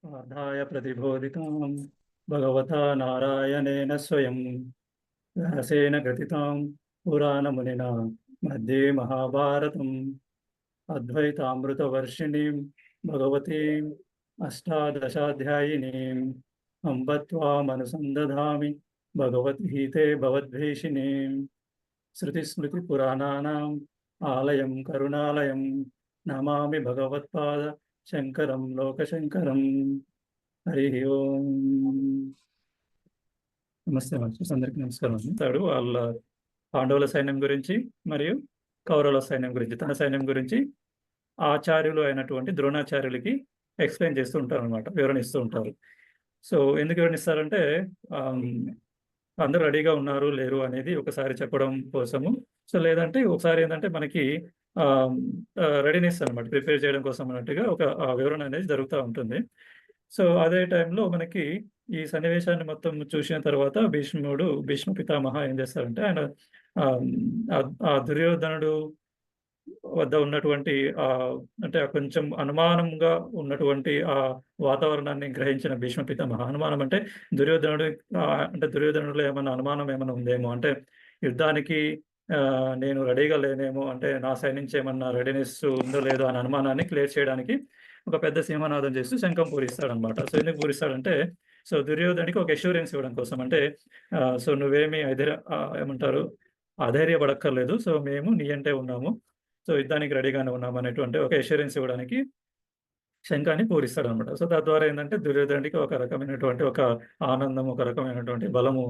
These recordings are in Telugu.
स्वाध्याय प्रतिबोधितां भगवता नारायणेन स्वयं व्यासेन ग्रथितां पुराणमुनिना मध्ये महाभारतम् अद्वैतामृतवर्षिणीं भगवतीम् अष्टादशाध्यायिनीम् अम्ब त्वामनुसन्दधामि भगवद्गीते भवद्वेषिणीम् श्रुतिस्मृतिपुराणानाम् आलयं करुणालयं नमामि भगवत्पाद శంకరం లోకశంకరం. హరి ఓం. నమస్తే మాస్టర్స్, అందరికీ నమస్కారం. తాడు వాళ్ళ పాండవుల సైన్యం గురించి మరియు కౌరవుల సైన్యం గురించి, తన సైన్యం గురించి ఆచార్యులు అయినటువంటి ద్రోణాచార్యులకి ఎక్స్ప్లెయిన్ చేస్తూ ఉంటారు అనమాట, వివరణిస్తూ ఉంటారు. సో ఎందుకు వివరణిస్తారంటే అందరూ రెడీగా ఉన్నారు లేరు అనేది ఒకసారి చెప్పడం కోసము. సో లేదంటే ఒకసారి ఏంటంటే మనకి రెడీనెస్ అనమాట, ప్రిపేర్ చేయడం కోసం అన్నట్టుగా ఒక వివరణ అనేది జరుగుతూ ఉంటుంది. సో అదే టైంలో మనకి ఈ సన్నివేశాన్ని మొత్తం చూసిన తర్వాత భీష్మ పితామహ ఏం చేస్తారంటే, ఆయన ఆ దుర్యోధనుడు వద్ద ఉన్నటువంటి అంటే కొంచెం అనుమానంగా ఉన్నటువంటి ఆ వాతావరణాన్ని గ్రహించిన భీష్మ పితామహ, అనుమానం అంటే దుర్యోధనుడిలో ఏమన్నా అనుమానం ఏమైనా ఉందేమో, అంటే యుద్ధానికి నేను రెడీగా లేనేమో, అంటే నా సైడ్ నుంచి ఏమన్నా రెడీనెస్ ఉందో లేదో అనే అనుమానాన్ని క్లియర్ చేయడానికి ఒక పెద్ద సింహనాదం చేస్తూ శంఖం పూరిస్తాడనమాట. సో ఎందుకు పూరిస్తాడంటే, సో దుర్యోధనికి ఒక అష్యూరెన్స్ ఇవ్వడం కోసం, అంటే సో నువ్వేమి ఏమంటారు అధైర్యపడక్కర్లేదు, సో మేము నీ అంటే ఉన్నాము, సో యుద్ధానికి రెడీగానే ఉన్నాము అనేటువంటి ఒక అష్యూరెన్స్ ఇవ్వడానికి శంఖాన్ని పూరిస్తాడనమాట. సో తద్వారా ఏంటంటే దుర్యోధనుడికి ఒక రకమైనటువంటి ఒక ఆనందం, ఒక రకమైనటువంటి బలము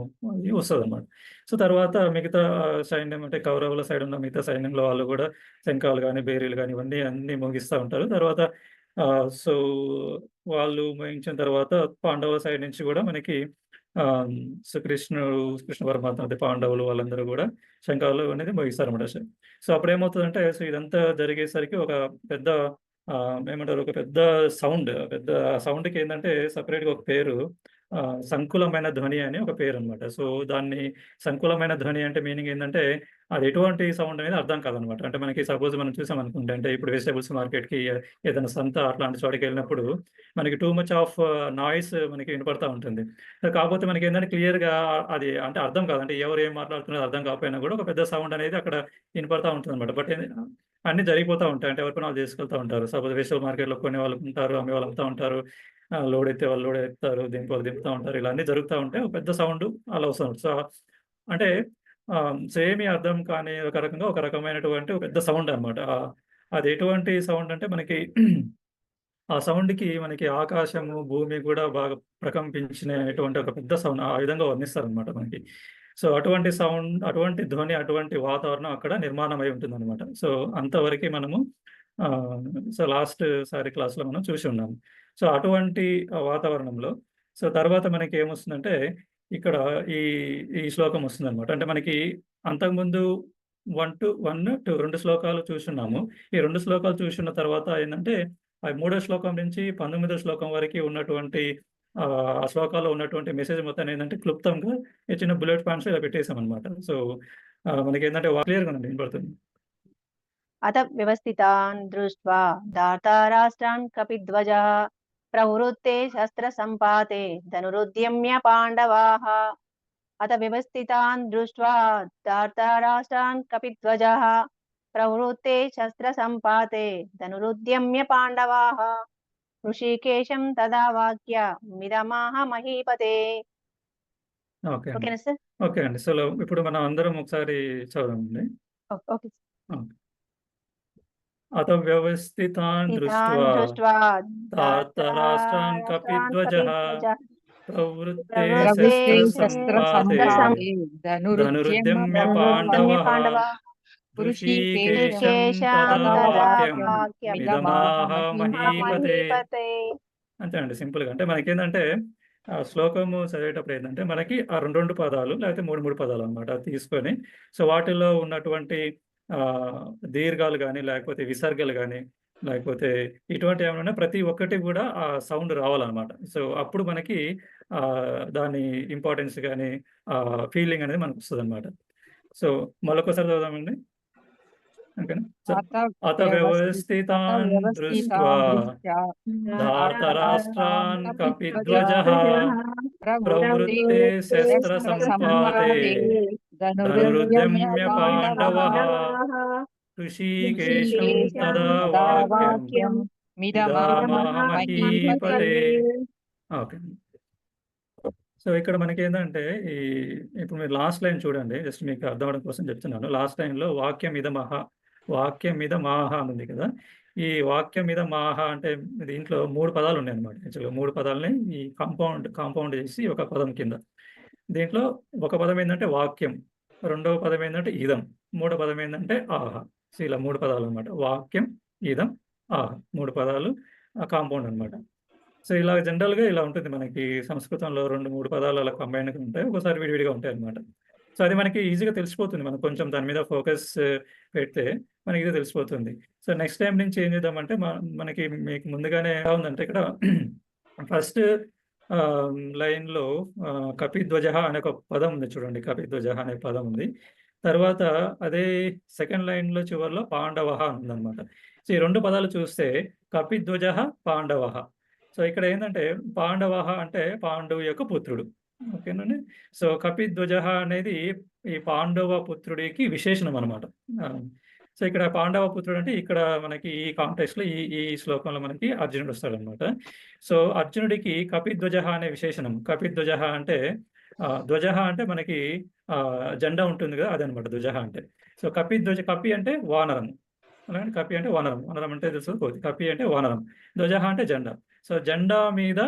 వస్తుందన్నమాట. సో తర్వాత మిగతా సైన్యం, అంటే కౌరవుల సైడ్ ఉన్న మిగతా సైన్యంలో వాళ్ళు కూడా శంఖాలు కానీ బేరీలు కానీ ఇవన్నీ అన్ని మోగిస్తూ ఉంటారు. తర్వాత సో వాళ్ళు మోగించిన తర్వాత పాండవుల సైడ్ నుంచి కూడా మనకి సో కృష్ణ పరమాత్మ, అంటే పాండవులు వాళ్ళందరూ కూడా శంఖాలు అనేది మోగిస్తారన్నమాట. సో అప్పుడు ఏమవుతుందంటే, సో ఇదంతా జరిగేసరికి ఒక పెద్ద ఏమంటారు, ఒక పెద్ద సౌండ్కి ఏంటంటే సపరేట్గా ఒక పేరు, సంకులమైన ధ్వని అని ఒక పేరు అనమాట. సో దాన్ని సంకులమైన ధ్వని అంటే మీనింగ్ ఏంటంటే, అది ఎటువంటి సౌండ్ అనేది అర్థం కాదనమాట. అంటే మనకి సపోజ్ మనం చూసాం అనుకుంటే, అంటే ఇప్పుడు వెజిటబుల్స్ మార్కెట్కి ఏదైనా సంత అట్లాంటి చోటుకి వెళ్ళినప్పుడు మనకి టూ మచ్ ఆఫ్ నాయిస్ మనకి వినపడతా ఉంటుంది. కాకపోతే మనకి ఏంటంటే క్లియర్గా అది అంటే అర్థం కాదు, అంటే ఎవరు ఏం మాట్లాడుతున్నారో అర్థం కాకపోయినా కూడా ఒక పెద్ద సౌండ్ అనేది అక్కడ వినపడతా ఉంటుంది అనమాట. బట్ అన్ని జరిగిపోతూ ఉంటాయి, అంటే ఎవరి పని వాళ్ళు చేసుకెళ్తూ ఉంటారు. సపోజ్ వెజిటబుల్ మార్కెట్లో కొనే వాళ్ళు ఉంటారు, అమ్మే వాళ్ళు అమ్ముతూ ఉంటారు, లోడ్ ఎత్తే వాళ్ళు లోడ్ ఎత్తారు, దింపే వాళ్ళు దింపుతూ ఉంటారు. ఇలా అన్నీ జరుగుతూ ఉంటాయి, ఒక పెద్ద సౌండ్ అలా వస్తుంది. సో అంటే సేమీ అర్థం కాని ఒక రకమైనటువంటి ఒక పెద్ద సౌండ్ అనమాట. అది ఎటువంటి సౌండ్ అంటే మనకి ఆ సౌండ్కి మనకి ఆకాశము భూమి కూడా బాగా ప్రకంపించినటువంటి ఒక పెద్ద సౌండ్, ఆ విధంగా వర్ణిస్తారనమాట మనకి. సో అటువంటి సౌండ్, అటువంటి ధ్వని, అటువంటి వాతావరణం అక్కడ నిర్మాణం అయి ఉంటుందన్నమాట. సో అంతవరకు మనము సో లాస్ట్ సారి క్లాస్లో మనం చూసి ఉన్నాము. సో అటువంటి వాతావరణంలో సో తర్వాత మనకి ఏమొస్తుందంటే, ఇక్కడ ఈ ఈ శ్లోకం వస్తుందన్నమాట. అంటే మనకి అంతకుముందు 2 శ్లోకాలు చూసున్నాము. ఈ 2 శ్లోకాలు చూసిన తర్వాత ఏంటంటే, ఆ 3వ శ్లోకం నుంచి 19వ శ్లోకం వరకు ఉన్నటువంటి ఆ శ్లోకాల్లో ఉన్నటువంటి మెసేజ్ మొత్తం ఏంటంటే క్లుప్తంగా చిన్న బుల్లెట్ పాయింట్స్ ఇలా పెట్టేసామన్నమాట. సో మనకేంటంటే క్లియర్గా ఉంది, వినపడుతుంది. అత వ్యవస్థితాన్ దృష్ట్వా ధార్తరాష్ట్రాన్ కపిధ్వజः ప్రవృత్తే శస్త్ర సంపాతే ధనురుద్యమ్య పాండవాః. అత వ్యవస్థితాన్ దృష్ట్వా ధార్తరాష్ట్రాన్ కపిధ్వజः ప్రవృత్తే శస్త్ర సంపాతే ధనురుద్యమ్య పాండవాః. ఋషికేశం తదా వాక్య మిదమాహ మహీపతే. ఓకేనా సార్? ఓకే అండి. సో ఇప్పుడు మనం అందరం ఒకసారి చదవండి. ఓకే. అత వ్యవస్థితాన్ దృష్ట్వా ధార్తరాష్ట్రాన్ కపిధ్వజः ప్రవృత్తే శస్త్రసంపాతే ధనురుద్యమ్య పాండవః. ఋషికేశం తదా వాక్యం మిదమాహ మహీపతే. అంతే అండి, సింపుల్గా. అంటే మనకేంటంటే శ్లోకము చదివేటప్పుడు ఏంటంటే మనకి ఆ 2 పదాలు లేకపోతే 3 పదాలు అనమాట తీసుకొని, సో వాటిల్లో ఉన్నటువంటి దీర్ఘాలు కానీ లేకపోతే విసర్గలు కానీ లేకపోతే ఇటువంటి ఏమైనా ప్రతి ఒక్కటి కూడా ఆ సౌండ్ రావాలన్నమాట. సో అప్పుడు మనకి దాని ఇంపార్టెన్స్ కానీ ఫీలింగ్ అనేది మనకు వస్తుంది అనమాట. సో మళ్ళొకసారి చదువుదామండి. ఓకేనా. సో అత అత వ్యవస్థితాన్ వ్యవస్థితాన్ దృష్ట్వా దృష్ట్యా ధార్తరాష్ట్రాన్ కపిధ్వజః ప్రవృత్తే ప్రవృత్తే శస్త్ర సంపాతే సంపాతే ధనురుద్యమ్య ధనురుద్యమ్య పాండవః పాండవః ఋషికేశం తదా తదా వాక్యం వాక్యం పితామహ మహీపతే. మహీపతే. ఓకే. సో ఇక్కడ మనకి ఏంటంటే ఈ ఇప్పుడు మీరు లాస్ట్ లైన్ చూడండి, జస్ట్ మీకు అర్థం అవడం కోసం చెప్తున్నాను. లాస్ట్ లైన్లో వాక్యం మీద మాహ అని ఉంది కదా. ఈ వాక్యం మీద మాహ అంటే దీంట్లో 3 పదాలు ఉన్నాయి అనమాట. యాక్చువల్గా 3 పదాలని ఈ కాంపౌండ్ చేసి ఒక పదం కింద. దీంట్లో ఒక పదం ఏంటంటే వాక్యం, రెండవ పదం ఏంటంటే ఇదం, మూడో పదం ఏంటంటే ఆహ. సో ఇలా 3 పదాలు అనమాట. వాక్యం, ఇదం, ఆహ 3 పదాలు కాంపౌండ్ అనమాట. సో ఇలా జనరల్గా ఇలా ఉంటుంది మనకి సంస్కృతంలో 2-3 పదాలు అలా కంబైన్డ్గా ఉంటాయి, ఒకసారి విడివిడిగా ఉంటాయి అనమాట. సో అది మనకి ఈజీగా తెలిసిపోతుంది, మనం కొంచెం దాని మీద ఫోకస్ పెడితే మనకి ఇది తెలిసిపోతుంది. సో నెక్స్ట్ టైం నుంచి ఏం చేద్దామంటే మనకి మీకు ముందుగానే ఎలా ఉందంటే ఇక్కడ ఫస్ట్ లైన్లో కపిధ్వజ అనే ఒక పదం ఉంది చూడండి, కపిధ్వజ అనే పదం ఉంది. తర్వాత అదే సెకండ్ లైన్లో చివరిలో పాండవ ఉందన్నమాట. సో ఈ 2 పదాలు చూస్తే కపిధ్వజ పాండవ. సో ఇక్కడ ఏంటంటే పాండవ అంటే పాండవు యొక్క పుత్రుడు, ఓకేనండి. సో కపిధ్వజ అనేది ఈ పాండవ పుత్రుడికి విశేషణం అనమాట. సో ఇక్కడ పాండవ పుత్రుడు అంటే ఇక్కడ మనకి ఈ కాంటెక్స్ట్లో ఈ శ్లోకంలో మనకి అర్జునుడు వస్తాడనమాట. సో అర్జునుడికి కపిధ్వజ అనే విశేషణం. కపిధ్వజ అంటే ధ్వజ అంటే మనకి జెండా ఉంటుంది కదా, అదనమాట ధ్వజ అంటే. సో కపిధ్వజ, కపి అంటే వానరం, అలాగే కపి అంటే వానరం, వానరం అంటే తెలుసు కోతి, కపి అంటే వానరం, ధ్వజ అంటే జెండా. సో జెండా మీద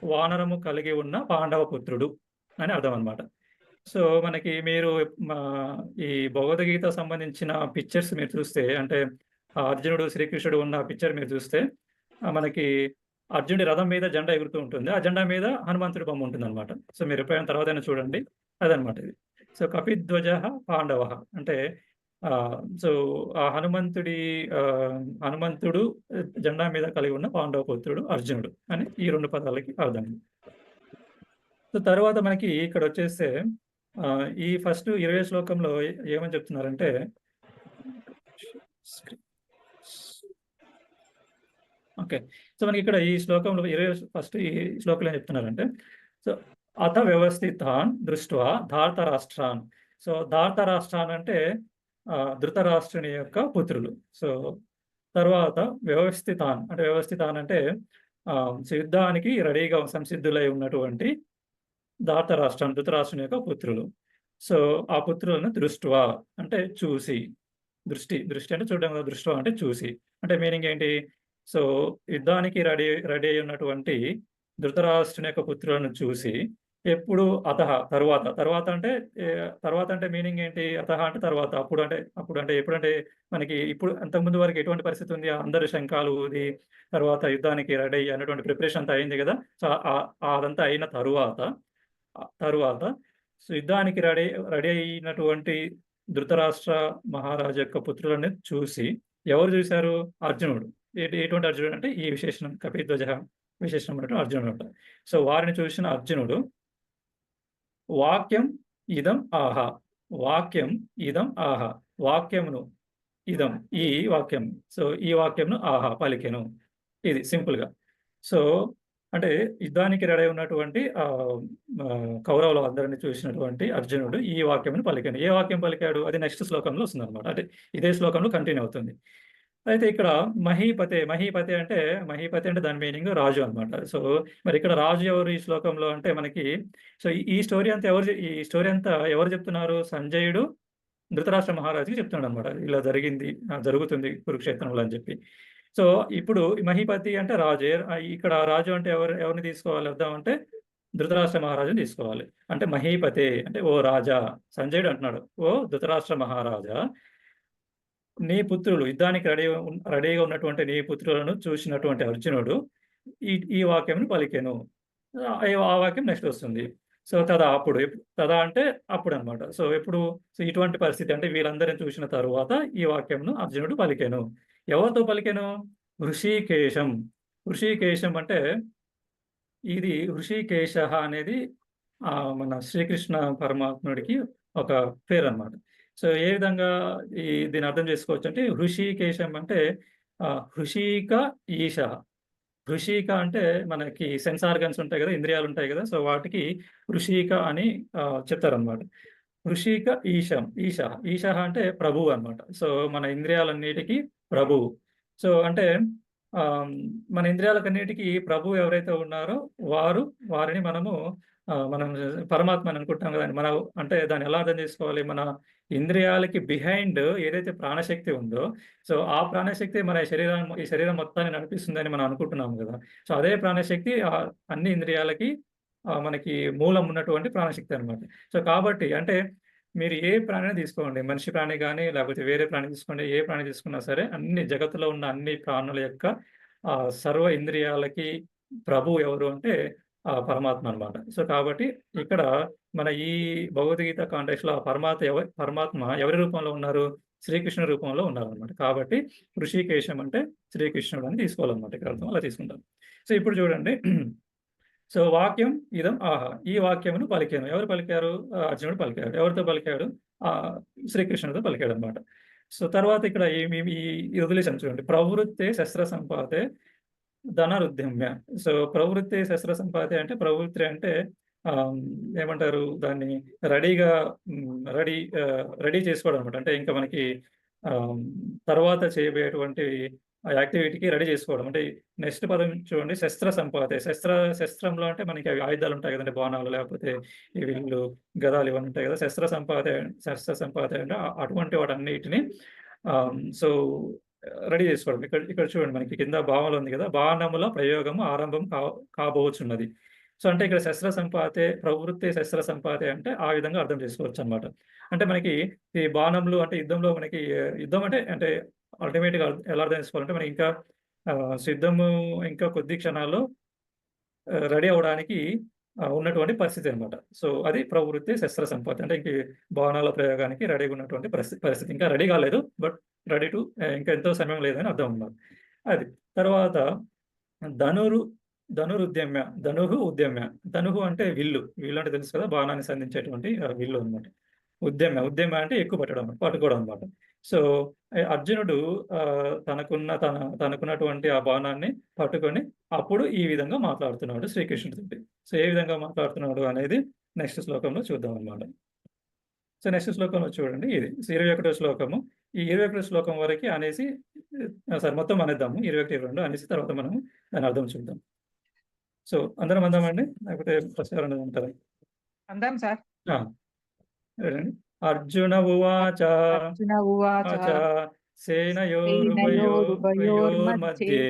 వానరము కలిగి ఉన్న పాండవ పుత్రుడు అని అర్థం అనమాట. సో మనకి మీరు ఈ భగవద్గీత సంబంధించిన పిక్చర్స్ మీరు చూస్తే, అంటే అర్జునుడు శ్రీకృష్ణుడు ఉన్న పిక్చర్ మీరు చూస్తే మనకి అర్జునుడి రథం మీద జెండా ఎగురుతూ ఉంటుంది, ఆ జెండా మీద హనుమంతుడి బొమ్మ ఉంటుంది అనమాట. సో మీరు ఎప్పుడైనా తర్వాత చూడండి, అదనమాట ఇది. సో కపిధ్వజ పాండవ అంటే సో ఆ హనుమంతుడు జెండా మీద కలిగి ఉన్న పాండవ పుత్రుడు అర్జునుడు అని ఈ 2 పదాలకి అర్థం. సో తర్వాత మనకి ఇక్కడ వచ్చేస్తే ఈ ఫస్ట్ 20 శ్లోకంలో ఏమని చెప్తున్నారంటే, ఓకే. సో మనకి ఇక్కడ ఈ శ్లోకంలో ఫస్ట్ ఈ శ్లోకంలో ఏం చెప్తున్నారంటే, సో అథ వ్యవస్థితాన్ దృష్ట్వా ధార్తరాష్ట్రాన్. సో ధార్తరాష్ట్రాన్ అంటే ధృతరాష్ట్రుని యొక్క పుత్రులు. సో తర్వాత వ్యవస్థితాన్ అంటే యుద్ధానికి రెడీగా సంసిద్ధులై ఉన్నటువంటి ధృతరాష్ట్రుని యొక్క పుత్రులు. సో ఆ పుత్రులను దృష్ట్వా అంటే చూసి, దృష్టి అంటే చూడడం కదా, దృష్ట్వా అంటే చూసి. అంటే మీనింగ్ ఏంటి? సో యుద్ధానికి రెడీ అయి ఉన్నటువంటి ధృతరాష్ట్రుని యొక్క పుత్రులను చూసి, ఎప్పుడు తర్వాత అంటే మీనింగ్ ఏంటి? అంటే తర్వాత, అప్పుడు అంటే ఎప్పుడంటే మనకి ఇప్పుడు అంతకుముందు వరకు ఎటువంటి పరిస్థితి ఉంది? అందరు శంఖాలు ఊది తర్వాత యుద్ధానికి రెడీ అన్నటువంటి ప్రిపరేషన్ అంతా అయింది కదా. సో అదంతా అయిన తరువాత సో యుద్ధానికి రెడీ అయినటువంటి ధృతరాష్ట్ర మహారాజు యొక్క పుత్రులను చూసి, ఎవరు చూశారు? అర్జునుడు. ఎటువంటి అర్జునుడు అంటే ఈ విశేషణం, కపిధ్వజ విశేషణం అన్నట్టు అర్జునుడు అంట. సో వారిని చూసిన అర్జునుడు వాక్యం ఇదం ఆహ, వాక్యం ఇదం ఆహ, వాక్యమును ఇదం ఈ వాక్యం, సో ఈ వాక్యంను ఆహ పలికెను. ఇది సింపుల్గా. సో అంటే యుద్ధానికి రెడీ ఉన్నటువంటి కౌరవులు అందరినీ చూసినటువంటి అర్జునుడు ఈ వాక్యంను పలికాడు. ఏ వాక్యం పలికాడు? అది నెక్స్ట్ శ్లోకంలో వస్తుంది అనమాట. అంటే ఇదే శ్లోకంలో కంటిన్యూ అవుతుంది. అయితే ఇక్కడ మహీపతే అంటే దాని మీనింగ్ రాజు అనమాట. సో మరి ఇక్కడ రాజు ఎవరు ఈ శ్లోకంలో అంటే మనకి, సో ఈ స్టోరీ అంతా ఎవరు చెప్తున్నారు? సంజయుడు ధృతరాష్ట్ర మహారాజుకి చెప్తున్నాడు అనమాట. ఇలా జరుగుతుంది కురుక్షేత్రంలో అని చెప్పి. సో ఇప్పుడు మహీపతి అంటే రాజు. ఇక్కడ రాజు అంటే ఎవరిని తీసుకోవాలి అర్థం అంటే ధృతరాష్ట్ర మహారాజుని తీసుకోవాలి. అంటే మహీపతే అంటే ఓ రాజా, సంజయుడు అంటున్నాడు, ఓ ధృతరాష్ట్ర మహారాజా, నీ పుత్రులు యుద్ధానికి రెడీగా ఉన్నటువంటి నీ పుత్రులను చూసినటువంటి అర్జునుడు ఈ వాక్యంను పలికెను. ఆ వాక్యం నెక్స్ట్ వస్తుంది. సో తదా అంటే అప్పుడు అనమాట. సో ఎప్పుడు? సో ఇటువంటి పరిస్థితి అంటే వీళ్ళందరిని చూసిన తరువాత ఈ వాక్యంను అర్జునుడు పలికెను. ఎవరితో పలికెను? హృషికేశం అంటే ఇది హృషికేశ అనేది మన శ్రీకృష్ణ పరమాత్ముడికి ఒక పేరు అనమాట. సో ఏ విధంగా దీన్ని అర్థం చేసుకోవచ్చు అంటే హృషికేశం అంటే హృషిక ఈశ. హృషిక అంటే మనకి సెన్స్ ఆర్గన్స్ ఉంటాయి కదా! ఇంద్రియాలు ఉంటాయి కదా! సో వాటికి హృషిక అని చెప్తారనమాట. హృషిక ఈశం. ఈశః అంటే ప్రభువు అన్నమాట. సో మన ఇంద్రియాలన్నిటికి ప్రభువు. సో అంటే ఆహ్, మన ఇంద్రియాలకన్నిటికి ప్రభువు ఎవరైతే ఉన్నారో వారిని మనం పరమాత్మ అని అనుకుంటాం కదండీ! అంటే దాన్ని ఎలా అర్థం చేసుకోవాలి? మన ఇంద్రియాలకి బిహైండ్ ఏదైతే ప్రాణశక్తి ఉందో, సో ఆ ప్రాణశక్తి మన ఈ శరీరం మొత్తాన్ని నడిపిస్తుందని మనం అనుకుంటున్నాము గదా! సో అదే ప్రాణశక్తి అన్ని ఇంద్రియాలకి మనకి మూలం ఉన్నటువంటి ప్రాణశక్తి అన్నమాట. సో కాబట్టి అంటే మీరు ఏ ప్రాణిని తీసుకోండి. మనిషి ప్రాణి గాని, లేకపోతే వేరే ప్రాణి తీసుకోండి. ఏ ప్రాణి తీసుకున్నా సరే అన్ని జగత్తులో ఉన్న అన్ని ప్రాణుల యొక్క సర్వ ఇంద్రియాలకి ప్రభువు ఎవరు అంటే పరమాత్మ అన్నమాట. సో కాబట్టి ఇక్కడ మన ఈ భగవద్గీత కాంటెక్స్‌లో ఆ పరమాత్మ ఎవరి రూపంలో ఉన్నారు? శ్రీకృష్ణుడి రూపంలో ఉన్నారన్నమాట. కాబట్టి హృషికేశం అంటే శ్రీకృష్ణుడు అని తీసుకోవాలన్నమాట. ఇక్కడ అర్థం అలా తీసుకుంటాం. సో ఇప్పుడు చూడండి. సో వాక్యం ఇదం ఆహా! ఈ వాక్యమును పలికాను. ఎవరు పలికారు? అర్జునుడు పలికాడు. ఎవరితో పలికాడు? శ్రీకృష్ణుడితో పలికాడన్నమాట. సో తర్వాత ఇక్కడ ఇది వదిలేసాను చూడండి. ప్రవృత్తే శస్త్ర సంపాతే ధనరుద్యమ్య. సో ప్రవృత్తి శస్త్ర సంపాతే అంటే ప్రవృత్తి అంటే ఆహ్, ఏమంటారు దాన్ని రెడీగా రెడీ చేసుకోవడం అనమాట. అంటే ఇంకా మనకి ఆహ్, తర్వాత చేయబోయేటువంటి ఆ యాక్టివిటీకి రెడీ చేసుకోవడం. అంటే నెక్స్ట్ పదం చూడండి శస్త్ర సంపాతే. శస్త్రంలో అంటే మనకి అవి ఆయుధాలు ఉంటాయి కదండీ! బాణాలు లేకపోతే ఈ విల్లు, గదాలు ఇవన్నీ ఉంటాయి కదా! శస్త్ర సంపాతే అంటే అటువంటి వాటన్నిటిని సో రెడీ చేసుకోవడం. ఇక్కడ చూడండి మనకి కింద భావనలో ఉంది కదా! బాణముల ప్రయోగము ఆరంభం కాబోచున్నది. సో అంటే ఇక్కడ శస్త్ర సంపాతే, ప్రవృత్తి శస్త్ర సంపాతే అంటే ఆ విధంగా అర్థం చేసుకోవచ్చనమాట. అంటే మనకి ఈ బాణంలు అంటే యుద్ధంలో మనకి యుద్ధం అంటే అల్టిమేట్‌గా ఎలా అర్థం చేసుకోవాలంటే మనకి ఇంకా యుద్ధము ఇంకా కొద్ది క్షణాల్లో రెడీ అవ్వడానికి ఉన్నటువంటి పరిస్థితి అనమాట. సో అది ప్రవృత్తి శస్త్ర సంపత్తి. అంటే ఇంక బాణాల ప్రయోగానికి రెడీగా ఉన్నటువంటి పరిస్థితి. ఇంకా రెడీ కాలేదు. బట్ రెడీ టు ఇంకా ఎంతో సమయం లేదని అర్థం అన్నమాట. అది. తర్వాత ధనురు ధనురుద్యమ్య. ఉద్యమ్య. ధనుహు అంటే విల్లు. విల్లు అంటే తెలుసు కదా! బాణాన్ని సంధించేటువంటి విల్లు అన్నమాట. ఉద్యమ్య అంటే ఎక్కువ పట్టుకోవడం అన్నమాట. సో అర్జునుడు తనకున్నటువంటి ఆ బాణాన్ని పట్టుకొని అప్పుడు ఈ విధంగా మాట్లాడుతున్నాడు శ్రీకృష్ణుడితోటి. సో ఏ విధంగా మాట్లాడుతున్నాడు అనేది నెక్స్ట్ శ్లోకంలో చూద్దాం అన్నమాట. సో నెక్స్ట్ శ్లోకంలో చూడండి ఇది. 21వ శ్లోకము. ఈ 21వ శ్లోకం వరకి అనేసి సారీ మొత్తం అనేద్దాము. 21, 22 అనేసి తర్వాత మనం దాని అర్థం చూద్దాం. సో అందరం అందామండి? లేకపోతే ఫస్ట్ ఎవరైనా అంటారా? అందాం సార్. చూడండి. అర్జున ఉవాచ సేనయోరుభయోర్मध्ये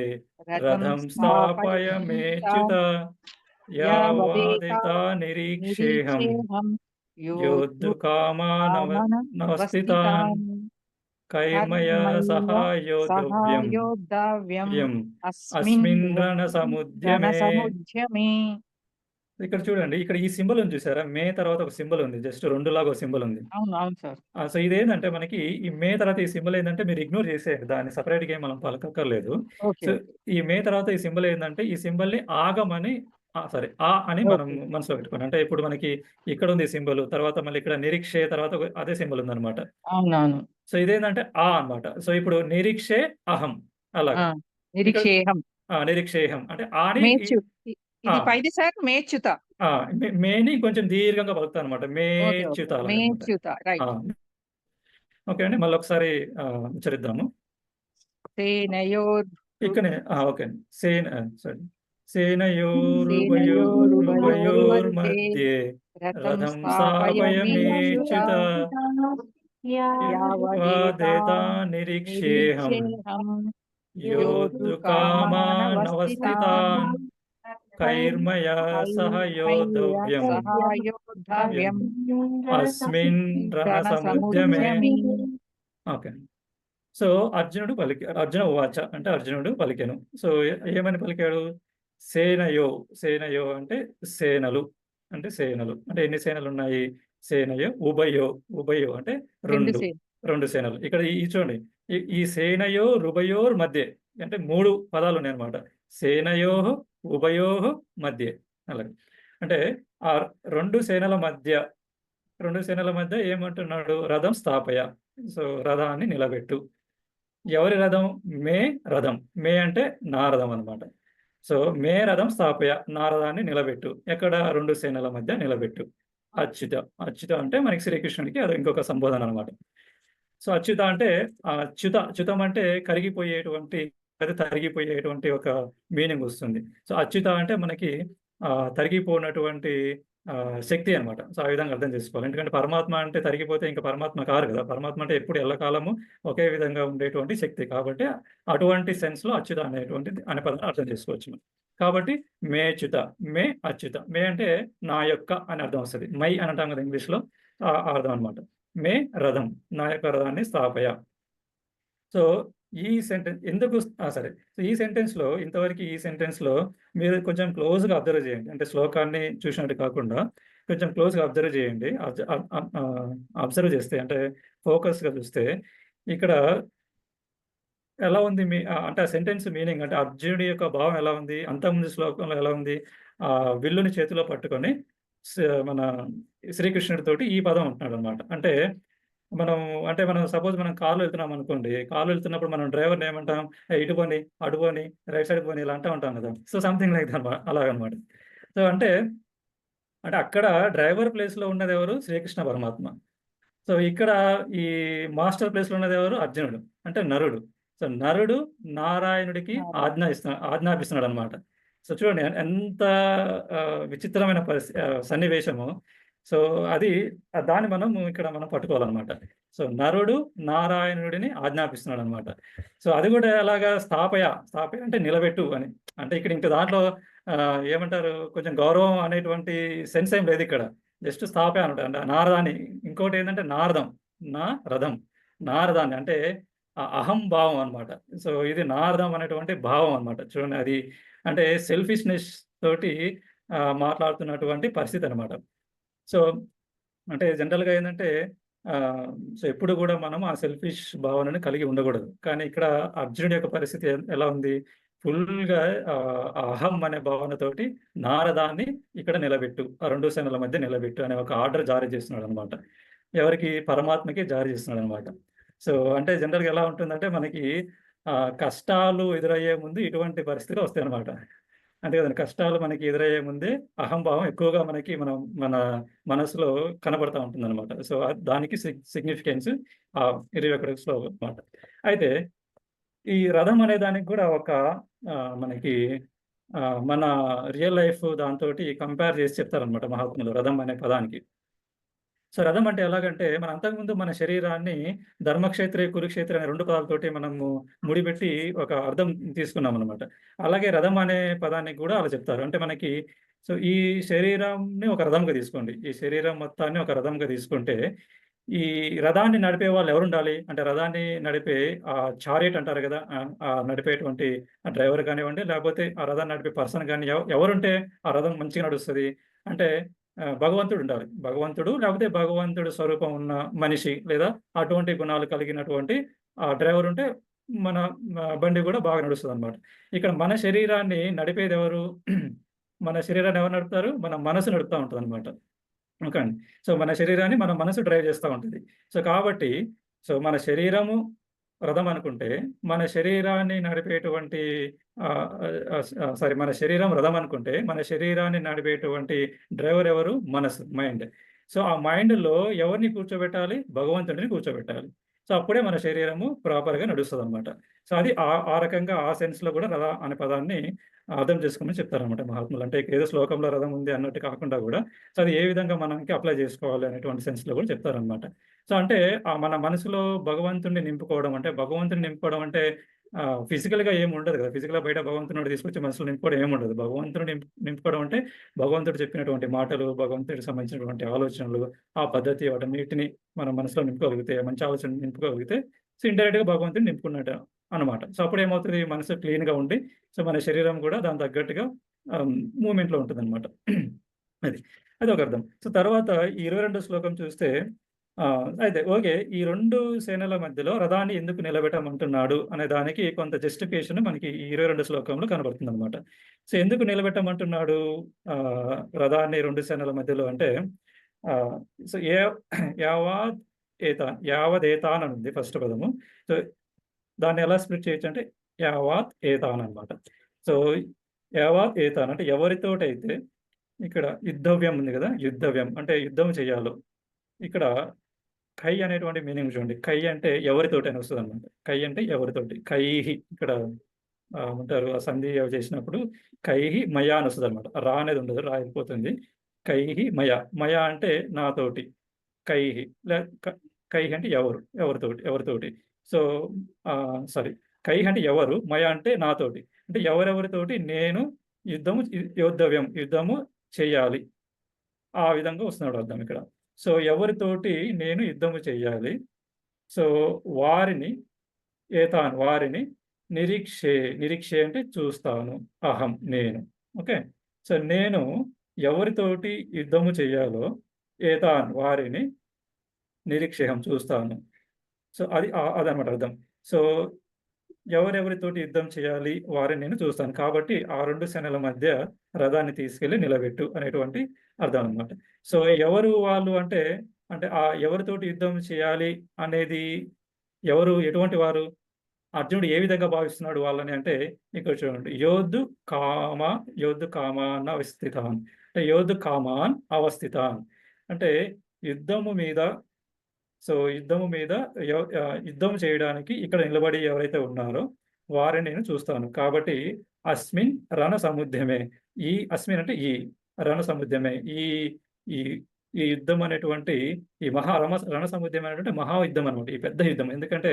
రథం స్థాపయమేచ్యుత యావదేతా నిరీక్షేహం యోద్ధుకామానవస్థితాన్ కైర్మయ సహాయోద్ధవ్యం అస్మిన్ రణసముద్యమే. ఇక్కడ చూడండి. ఇక్కడ ఈ సింబల్ ఉంది చూసారా? మే తర్వాత ఒక సింబల్ ఉంది. జస్ట్ 2 లాగా ఒక సింబల్ ఉంది. అవును సార్. సో ఇదేందంటే మనకి ఈ మే తర్వాత ఈ సింబల్ ఏందంటే మీరు ఇగ్నోర్ చేసేయండి. దాన్ని సెపరేట్‌గా ఏం మనం పలకక్కర్లేదు. సో ఈ మే తర్వాత ఈ సింబల్ ఏందంటే ఈ సింబల్‌ని ఆగమని సారీ అని మనం మనసులో పెట్టుకోండి. అంటే ఇప్పుడు మనకి ఇక్కడ ఉంది సింబల్. తర్వాత మళ్ళీ ఇక్కడ నిరీక్షే తర్వాత అదే సింబల్ ఉందన్నమాట. అవునవును. సో ఇదేందంటే అన్నమాట. సో ఇప్పుడు నిరీక్షే అహం అలాగా. నిరీక్షేహం. నిరీక్షేహం అంటే ఆని ఇది పైది సార్ మేచ్యుత. మేని కొంచెం దీర్ఘంగా పలుకుతానన్నమాట. మేచ్యుత మేచ్యుత రైట్. ఓకే అండి. మళ్ళొకసారి ఉచ్చరిద్దాము. సేనయోర్ ఇక్కడనే ఓకే అండి. సేనయోరుభయోర్मध्ये రథం స్థాపయమేచ్యుత యావదేతా నిరీక్షేహం యోద్ధుకామానవస్థితాన్ కైర్మయ సహయోద్ధవ్యం అస్మిన్ రణసముద్యమే. ఓకే. సో అర్జున ఉవాచ అంటే అర్జునుడు పలికెను. సో ఏమని పలికాడు? సేనయో అంటే సేనలు. అంటే ఎన్ని సేనలున్నాయి? సేనయో ఉభయో అంటే 2 సేనలు. ఇక్కడ చూడండి. ఈ సేనయోరుభయోర్ మధ్యే అంటే 3 పదాలున్నాయన్నమాట. సేనయోః ఉభయోః మధ్యే అలాగే. అంటే ఆ 2 సేనల మధ్య 2 సేనల మధ్య ఏమంటున్నాడు? రథం స్థాపయ. సో, రథాన్ని నిలబెట్టు. ఎవరి రథం? మే రథం. మే అంటే నా రథం అనమాట. సో, మే రథం స్థాపయ. నా రథాన్ని నిలబెట్టు. ఎక్కడ? 2 సేనల మధ్య నిలబెట్టు. అచ్యుత. అచ్యుత అంటే మనకి శ్రీకృష్ణుడికి అది ఇంకొక సంబోధన అనమాట. సో, అచ్యుత అంటే చ్యుతం అంటే కరిగిపోయేటువంటి, లేదా తరిగిపోయేటువంటి ఒక మీనింగ్ వస్తుంది. సో, అచ్యుత అంటే మనకి తరిగిపోనటువంటి శక్తి అనమాట. సో, ఆ విధంగా అర్థం చేసుకోవాలి. ఎందుకంటే పరమాత్మ అంటే తరిగిపోతే ఇంక పరమాత్మ కారు కదా! పరమాత్మ అంటే ఎప్పుడు ఎల్లకాలము ఒకే విధంగా ఉండేటువంటి శక్తి. కాబట్టి అటువంటి సెన్స్‌లో అచ్యుత అనే పదాన్ని అర్థం చేసుకోవచ్చు మనం. కాబట్టి మేచ్యుత, మే అచ్యుత. మే అంటే నా యొక్క అని అర్థం వస్తది. మై అని అంటాం కదా ఇంగ్లీష్‌లో. ఆ అర్థం అనమాట. మే రథం. నా యొక్క రథాన్ని స్థాపయ. సో, ఈ ఎందుకు సరే. సో, ఈ సెంటెన్స్‌లో ఇంతవరకు ఈ సెంటెన్స్‌లో మీరు కొంచెం క్లోజ్‌గా అబ్జర్వ్ చేయండి. అంటే శ్లోకాన్ని చూసినట్టు కాకుండా కొంచెం క్లోజ్‌గా అబ్జర్వ్ చేయండి. అబ్జర్వ్ చేస్తే అంటే ఫోకస్‌గా చూస్తే ఇక్కడ ఎలా ఉంది అంటే ఆ సెంటెన్స్ మీనింగ్ అంటే అర్జునుడి యొక్క భావం ఎలా ఉంది? అంతకుముందు శ్లోకంలో ఎలా ఉంది? విల్లుని చేతిలో పట్టుకొని మన శ్రీకృష్ణుడితోటి ఈ పదం అంటున్నాడనమాట. అంటే మనం సపోజ్ మనం కార్‌లో వెళ్తున్నామనుకోండి. కార్‌లో వెళ్తున్నప్పుడు మనం డ్రైవర్‌ని ఏమంటాం? ఇటు పోనీ, అటు పోనీ, రైట్ సైడ్ పోనీ ఇలా అంటా ఉంటాం కదా! సో, సంథింగ్ లైక్ దట్ అలాగనమాట. సో, అంటే అక్కడ డ్రైవర్ ప్లేస్‌లో ఉన్నదెవరు? శ్రీకృష్ణ పరమాత్మ. సో, ఇక్కడ ఈ మాస్టర్ ప్లేస్‌లో ఉన్నదెవరు? అర్జునుడు. అంటే నరుడు. సో, నరుడు నారాయణుడికి ఆజ్ఞాపిస్తున్నాడనమాట. సో, చూడండి ఎంత విచిత్రమైన సన్నివేశము. సో, అది దాన్ని మనం పట్టుకోవాలనమాట. సో, నరుడు నారాయణుడిని ఆజ్ఞాపిస్తున్నాడనమాట. సో, అది కూడా ఎలాగా? స్థాపయ అంటే నిలబెట్టు అని. అంటే ఇక్కడ ఇంక దాంట్లో ఏమంటారు? కొంచెం గౌరవం అనేటువంటి సెన్స్ ఏం లేదిక్కడ. జస్ట్ స్థాపయ అనమాట. అంటే నారదాన్ని ఇంకోటేంటంటే నారదం. నా రథం. నారదాన్ని అంటే అహం భావం అనమాట. సో, ఇది నారదం అనేటువంటి భావం అనమాట. చూడండి అది అంటే సెల్ఫిష్‌నెస్ తోటి మాట్లాడుతున్నటువంటి పరిస్థితి అనమాట. సో, అంటే జనరల్‌గా ఏందంటే సో, ఎప్పుడు గూడా మనం ఆ సెల్ఫిష్ భావనని కలిగి ఉండకూడదు. కానీ ఇక్కడ అర్జునుడి యొక్క పరిస్థితి ఎలా ఉంది? ఫుల్‌గా ఆ అహం అనే భావనతోటి నారదాన్ని ఇక్కడ నిలబెట్టు. ఆ 2 సేనల మధ్య నిలబెట్టు అనే ఒక ఆర్డర్ జారీ చేస్తున్నాడనమాట. ఎవరికి? పరమాత్మకి జారీ చేస్తున్నాడనమాట. సో, అంటే జనరల్‌గా ఎలా ఉంటుందంటే మనకి కష్టాలు ఎదురయ్యే ముందు ఇటువంటి పరిస్థితులు వస్తాయనమాట. అంతే కదండీ! కష్టాలు మనకి ఎదురయ్యే ముందే అహంభావం ఎక్కువగా మన మనసులో కనబడతా ఉంటుందనమాట. సో, దానికి సిగ్నిఫికెన్స్ 21వ శ్లోకం అనమాట. అయితే ఈ రథం అనే దానికి కూడా ఒక మనకి మన రియల్ లైఫ్ దాంతోటి కంపేర్ చేసి చెప్తారనమాట మహాత్ములు రథం అనే పదానికి. సో, రథం అంటే ఎలాగంటే మన అంతకుముందు మన శరీరాన్ని ధర్మక్షేత్రి, కురుక్షేత్రి అనే 2 పదాలతోటి మనము ముడిపెట్టి ఒక అర్థం తీసుకున్నామనమాట. అలాగే రథం అనే పదానికి కూడా అలా చెప్తారు. అంటే మనకి సో, ఈ శరీరాన్ని ఒక రథంగా తీసుకోండి. ఈ శరీరం మొత్తాన్ని ఒక రథంగా తీసుకుంటే, ఈ రథాన్ని నడిపే వాళ్ళు ఎవరుండాలి? అంటే రథాన్ని నడిపే చారియట్ అంటారు గదా! నడిపేటువంటి డ్రైవర్ కానివ్వండి, లేకపోతే ఆ రథాన్ని నడిపే పర్సన్ గాని ఎవరుంటే ఆ రథం మంచిగా నడుస్తది? అంటే భగవంతుడుండాలి. భగవంతుడు లేకపోతే భగవంతుడి స్వరూపం ఉన్న మనిషి లేదా అటువంటి గుణాలు కలిగినటువంటి డ్రైవర్ ఉంటే మన బండి గూడా బాగా నడుస్తదనమాట. ఇక్కడ మన శరీరాన్ని నడిపేదెవరు? మన శరీరాన్ని ఎవరు నడుపుతారు? మన మనసు నడుపుతా ఉంటదనమాట. ఓకే అండి. సో, మన శరీరాన్ని మన మనసు డ్రైవ్ చేస్తా ఉంటది. సో, కాబట్టి మన శరీరము రథం అనుకుంటే, మన శరీరాన్ని నడిపేటువంటి మన శరీరం రథం అనుకుంటే, మన శరీరాన్ని నడిపేటువంటి డ్రైవర్ ఎవరు? మనసు, మైండ్. సో, ఆ మైండ్‌లో ఎవరిని కూర్చోబెట్టాలి? భగవంతుడిని కూర్చోబెట్టాలి. సో, అప్పుడే మన శరీరము ప్రాపర్‌గా నడుస్తదనమాట. సో, అది ఆ రకంగా ఆ సెన్స్‌లో కూడా రథ అనే పదాన్ని అర్థం చేసుకోమని చెప్తారనమాట మహాత్ములు. అంటే ఏదో శ్లోకంలో రథం ఉంది అన్నట్టు కాకుండా గూడా, సో, అది ఏ విధంగా మనకి అప్లై చేసుకోవాలి అనేటువంటి సెన్స్‌లో కూడా చెప్తారనమాట. సో, అంటే మన మనసులో భగవంతుడిని నింపుకోవడం అంటే, భగవంతుడిని నింపుకోవడం అంటే ఫిజికల్‌గా ఏమి ఉండదు కదా! ఫిజికల్‌గా బయట భగవంతుడిని తీసుకొచ్చి మనసులో నింపుకోవడం ఏముండదు. భగవంతుడిని నింపుకోవడం అంటే, భగవంతుడు చెప్పినటువంటి మాటలు, భగవంతుడికి సంబంధించినటువంటి ఆలోచనలు, ఆ పద్ధతి వాటన్నిటిని మన మనసులో నింపుకోగలిగితే, మంచి ఆలోచనలు నింపుకోగలిగితే, సో, ఇండైరెక్ట్‌గా భగవంతుడిని నింపుకున్నట్టు అనమాట. సో, అప్పుడేమవుతది మనసు క్లీన్‌గా ఉండి, సో, మన శరీరం కూడా దానికి తగ్గట్టుగా మూవ్‌మెంట్‌లో ఉంటదనమాట. అది. అదొక అర్థం. సో, తర్వాత ఈ 22 శ్లోకం చూస్తే అయితే ఓకే. ఈ 2 సేనల మధ్యలో రథాన్ని ఎందుకు నిలబెట్టమంటున్నాడు అనే దానికి కొంత జస్టిఫికేషన్ మనకి ఈ 22 శ్లోకంలో కనబడుతుందనమాట. సో, ఎందుకు నిలబెట్టమంటున్నాడు రథాన్ని 2 సేనల మధ్యలో అంటే ఆహ్, సో యావత్ యావదేతాన్ అని ఉంది ఫస్ట్ పదము. సో దాన్ని ఎలా స్ప్లిట్ చేయొచ్చంటే యావాత్ ఏతాన్ అనమాట. సో యావాత్ ఏతాన్ అంటే ఎవరితోటైతే ఇక్కడ యుద్ధవ్యం ఉంది గదా! యుద్ధవ్యం అంటే యుద్ధం చేయాలో. ఇక్కడ కై అనేటువంటి మీనింగ్ చూడండి. కై అంటే ఎవరితోటి అని వస్తదనమాట. కై అంటే ఎవరితోటి. కైహి ఇక్కడ ఏమంటారు ఆ సంధి అవి చేసినప్పుడు కైహి మయా అని వస్తదనమాట. రా అనేది ఉండదు. రా వెళ్ళిపోతుంది. కైహి మయా. మయా అంటే నాతోటి. కైహి లే క కైహి అంటే ఎవరు? ఎవరితోటి. So sorry. కైహి అంటే ఎవరు? మయా అంటే నాతోటి. అంటే ఎవరెవరితోటి నేను యుద్ధము చేయాలి. ఆ విధంగా వస్తున్నాడు అర్థం ఇక్కడ. సో ఎవరితోటి నేను యుద్ధము చేయాలి. సో వారిని వారిని నిరీక్షే అంటే చూస్తాను. అహం నేను. ఓకే. సో నేను ఎవరితోటి యుద్ధము చేయాలో వారిని నిరీక్షేహం చూస్తాను. సో అది అదనమాట అర్థం. సో ఎవరెవరితోటి యుద్ధం చేయాలి వారిని నేను చూస్తాను. కాబట్టి ఆ 2 సేనల మధ్య రథాన్ని తీసుకెళ్ళి నిలబెట్టు అనేటువంటి అర్థం అన్నమాట. సో ఎవరు వాళ్ళు అంటే, ఎవరితోటి యుద్ధం చేయాలి అనేది ఎటువంటి వారు? అర్జునుడు ఏ విధంగా భావిస్తున్నాడు వాళ్ళని అంటే, ఇక్కడ చూడండి. యోద్ధు కామాన్ అవస్థితాన్. అంటే యోద్ధు కామాన్ అవస్థితాన్. అంటే యుద్ధము మీద యుద్ధం చేయడానికి ఇక్కడ నిలబడి ఎవరైతే ఉన్నారో వారిని నేను చూస్తాను. కాబట్టి అస్మిన్ రణసముద్యమే. అస్మిన్ అంటే రణసముద్యమే. ఈ ఈ ఈ యుద్ధం అనేటువంటి ఈ రణసముద్యం అనేటువంటి మహాయుద్ధం అనమాట. ఈ పెద్ద యుద్ధం. ఎందుకంటే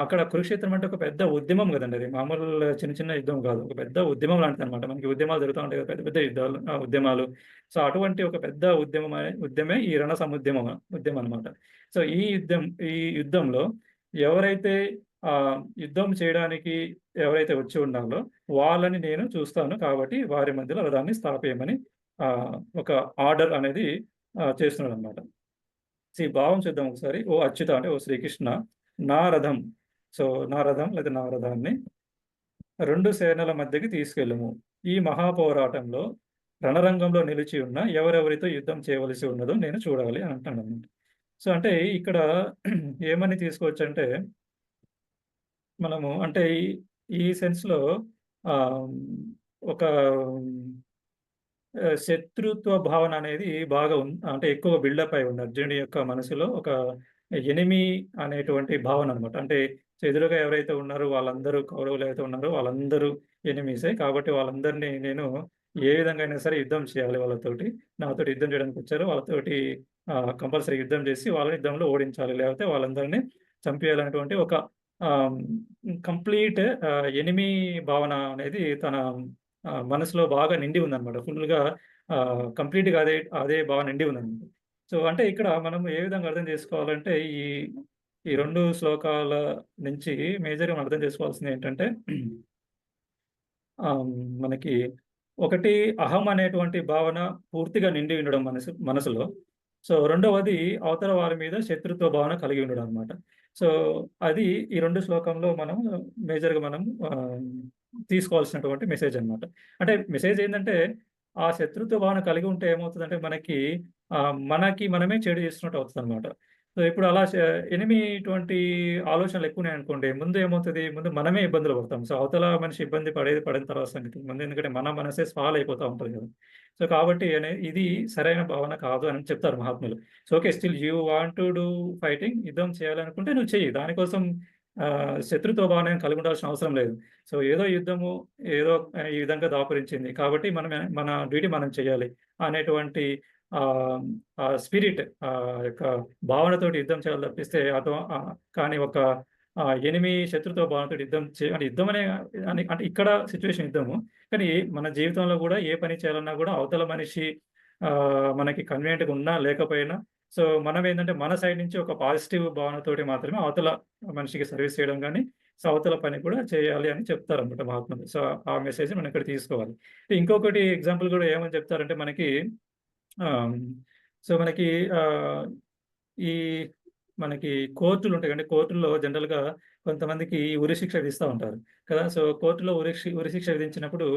అక్కడ కురుక్షేత్రం అంటే ఒక పెద్ద ఉద్యమం గదండీ అది. మామూలు చిన్న చిన్న యుద్ధం గాదు. ఒక పెద్ద ఉద్యమం లాంటిదనమాట. మనకి ఉద్యమాలు జరుగుతా ఉంటాయి కదా! పెద్ద పెద్ద యుద్ధాలు ఉద్యమాలు. సో అటువంటి ఒక పెద్ద ఉద్యమే ఈ ఉద్యమం అనమాట. సో ఈ యుద్ధంలో ఎవరైతే యుద్ధం చేయడానికి ఎవరైతే వచ్చి ఉన్నారో వాళ్ళని నేను చూస్తాను. కాబట్టి వారి మధ్యలో రథాన్ని స్థాపేయమని ఒక ఆర్డర్ అనేది చేస్తున్నాడనమాట. ఈ భావం చూద్దాం ఒకసారి. ఓ అచ్యుత అంటే ఓ శ్రీకృష్ణ నా రథం. సో నా రథం లేదా నా రథాన్ని 2 సేనల మధ్యకి తీసుకెళ్ళుము. ఈ మహాపోరాటంలో రణరంగంలో నిలిచి ఉన్న ఎవరెవరితో యుద్ధం చేయవలసి ఉన్నదో నేను చూడాలి అని అంటాడన్నమాట. సో అంటే ఇక్కడ ఏమని తీసుకోవచ్చంటే మనము అంటే ఈ సెన్స్‌లో ఒక శత్రుత్వ భావన అనేది బాగా అంటే ఎక్కువ బిల్డప్ అయి ఉంది. అర్జునుడి యొక్క మనసులో ఒక ఎనిమీ అనేటువంటి భావన అనమాట. అంటే ఎదురుగా ఎవరైతే ఉన్నారో వాళ్ళందరూ కౌరవులు ఎవరైతే ఉన్నారో వాళ్ళందరూ ఎనిమీసే. కాబట్టి వాళ్ళందరినీ నేను ఏ విధంగా అయినా సరే యుద్ధం చేయాలి వాళ్ళతోటి. నాతోటి యుద్ధం చేయడానికి వచ్చారు. వాళ్ళతోటి కంపల్సరీ యుద్ధం చేసి వాళ్ళని యుద్ధంలో ఓడించాలి. లేకపోతే వాళ్ళందరినీ చంపేయాలనేటువంటి ఒక కంప్లీట్ ఎనిమీ భావన అనేది తన మనసులో బాగా నిండి ఉందన్నమాట. ఫుల్‌గా కంప్లీట్‌గా అదే బాగా నిండి ఉందన్నమాట. సో, అంటే ఇక్కడ మనం ఏ విధంగా అర్థం చేసుకోవాలంటే ఈ 2 శ్లోకాల నుంచి మేజర్‌గా మనం అర్థం చేసుకోవాల్సింది ఏంటంటే మనకి ఒకటి అహం అనేటువంటి భావన పూర్తిగా నిండి ఉండడం మనసులో. సో, రెండవది అవతల వారి మీద శత్రుత్వ భావన కలిగి ఉండడం అన్నమాట. సో, అది ఈ 2 శ్లోకంలో మనం మేజర్‌గా మనం తీసుకోవాల్సినటువంటి మెసేజ్ అన్నమాట. అంటే మెసేజ్ ఏందంటే, ఆ శత్రుత్వ భావన కలిగి ఉంటే ఏమవుతదంటే మనకి మనమే చెడు చేస్తున్నట్టు అవుతదన్నమాట. సో, ఇప్పుడు అలా ఎనిమీ ఇటువంటి ఆలోచనలు ఎక్కువున్నాయనుకోండి, ముందు ఏమవుతది, ముందు మనమే ఇబ్బందులు పడతాం. సో, అవతల మనిషి ఇబ్బంది పడిన తర్వాత సంగతి. ముందు ఎందుకంటే మన మనసే స్పాయిల్ అయిపోతా ఉంటది కదా! సో, కాబట్టి ఇది సరైన భావన కాదు అని చెప్తారు మహాత్ములు. So, okay. Still you want to do fighting యుద్ధం చేయాలనుకుంటే నువ్వు చెయ్యి. దానికోసం శత్రుత్వ భావన కలిగి ఉండాల్సిన అవసరం లేదు. సో, యుద్ధము ఏదో ఈ విధంగా దాపురించింది. కాబట్టి మన డ్యూటీ మనం చేయాలి అనేటువంటి ఆ స్పిరిట్ యొక్క భావనతోటి యుద్ధం చేయాలి తప్పిస్తే కానీ ఒక ఎనిమీ శత్రుత్వ భావనతోటి అంటే యుద్ధం అంటే ఇక్కడ సిట్యుయేషన్ యుద్ధము. కానీ మన జీవితంలో గూడా ఏ పని చేయాలన్నా గూడా అవతల మనిషి మనకి కన్వీనియంట్‌గా ఉన్నా లేకపోయినా సో, మనమేంటంటే మన సైడ్ నుంచి ఒక పాజిటివ్ భావనతోటి మాత్రమే అవతల మనిషికి సర్విస్ చేయడం గానీ, సో, అవతల పని కూడా చేయాలి అని చెప్తారన్నమాట మహాత్ములు. సో, ఆ మెసేజ్‌ని మనం ఇక్కడ తీసుకోవాలి. ఇంకొకటి ఎగ్జాంపుల్ గూడా ఏమని చెప్తారంటే మనకి సో, ఈ మనకి కోర్టులుంటాయి కదండీ! కోర్టుల్లో జనరల్‌గా కొంతమందికి ఉరిశిక్ష విధిస్తా ఉంటారు కదా! సో, కోర్టులో ఉరిశిక్ష విధించినప్పుడు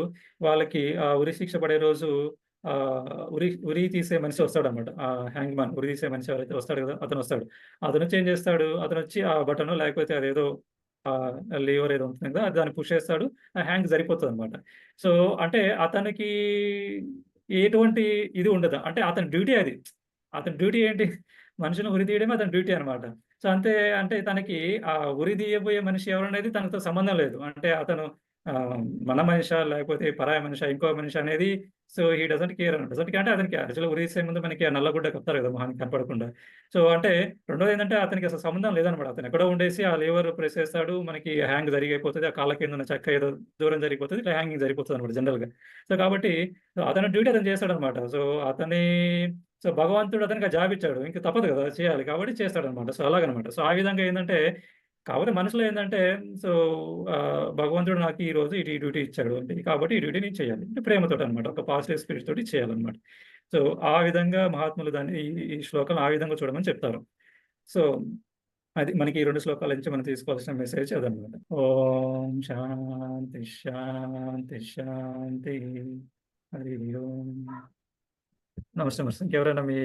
వాళ్ళకి ఆ ఉరిశిక్ష పడే రోజు ఉరి తీసే మనిషి వస్తాడనమాట. హ్యాంగ్ మ్యాన్ ఉరి తీసే మనిషి ఎవరైతే వస్తాడు కదా! అతను వస్తాడు. అతనొచ్చి ఏం చేస్తాడు? అతనొచ్చి ఆ బటనో లేకపోతే అదేదో లీవర్ ఏదో ఉంటుంది కదా! దాన్ని పుష్ చేస్తాడు. ఆ హ్యాంగ్ సరిపోతదనమాట. సో, అంటే అతనికి ఎటువంటి ఇది ఉండదు. అంటే అతని డ్యూటీ అది. అతని డ్యూటీ ఏంటి? మనుషులను ఉరి తీయడమే అతని డ్యూటీ అనమాట. సో, అంతే అంటే తనకి ఉరి తీయబోయే మనిషి ఎవరనేది తనతో సంబంధం లేదు. అంటే అతను మన మనిషా? లేకపోతే పరాయి మనిషా? ఇంకో మనిషి అనేది సో, హి డజంట్ కేర్ అనమాట. డజంట్ కేర్ అంటే అతనికి యాక్చువల్‌గా ఉరి తీసే ముందు మనకి ఆ నల్లగుడ్డ కప్తారు కదా! మొహానికి కనపడకుండా. సో, అంటే రెండోదేంటంటే అతనికి అసలు సంబంధం లేదనమాట. అతను ఎక్కడో ఉండేసి ఆ లీవర్ ప్రెస్ చేస్తాడు. మనకి హ్యాంగ్ జరిగిపోతది. ఆ కాళ్ళ కింద ఉన్న చెక్క ఏదో దూరం జరిగిపోతది. ఇట్లా హ్యాంగింగ్ జరిగిపోతదనమాట జనరల్‌గా. సో, కాబట్టి అతని డ్యూటీ అతను చేస్తాడనమాట. సో, భగవంతుడు అతనికి ఆ జాబ్ ఇచ్చాడు. ఇంక తప్పదు కదా! చేయాలి. కాబట్టి చేస్తాడనమాట. సో, అలాగనమాట. సో, ఆ విధంగా ఏందంటే కాకపోతే మనుషులో ఏందంటే సో, భగవంతుడు నాకు ఈరోజు ఈ డ్యూటీ ఇచ్చాడు అంటే కాబట్టి ఈ డ్యూటీ నేను చేయాలి. అంటే ప్రేమతోటనమాట. ఒక పాజిటివ్ స్పిరిట్ తోటి చేయాలనమాట. సో, ఆ విధంగా మహాత్ములు దాన్ని ఈ శ్లోకాన్ని ఆ విధంగా చూడమని చెప్తారు. సో, అది మనకి ఈ 2 శ్లోకాల నుంచి మనం తీసుకోవాల్సిన మెసేజ్ అదనమాట. ఓం శాంతి శాంతి శాంతి. హరి ఓం. నమస్తే. ఇంకెవరైనా మీ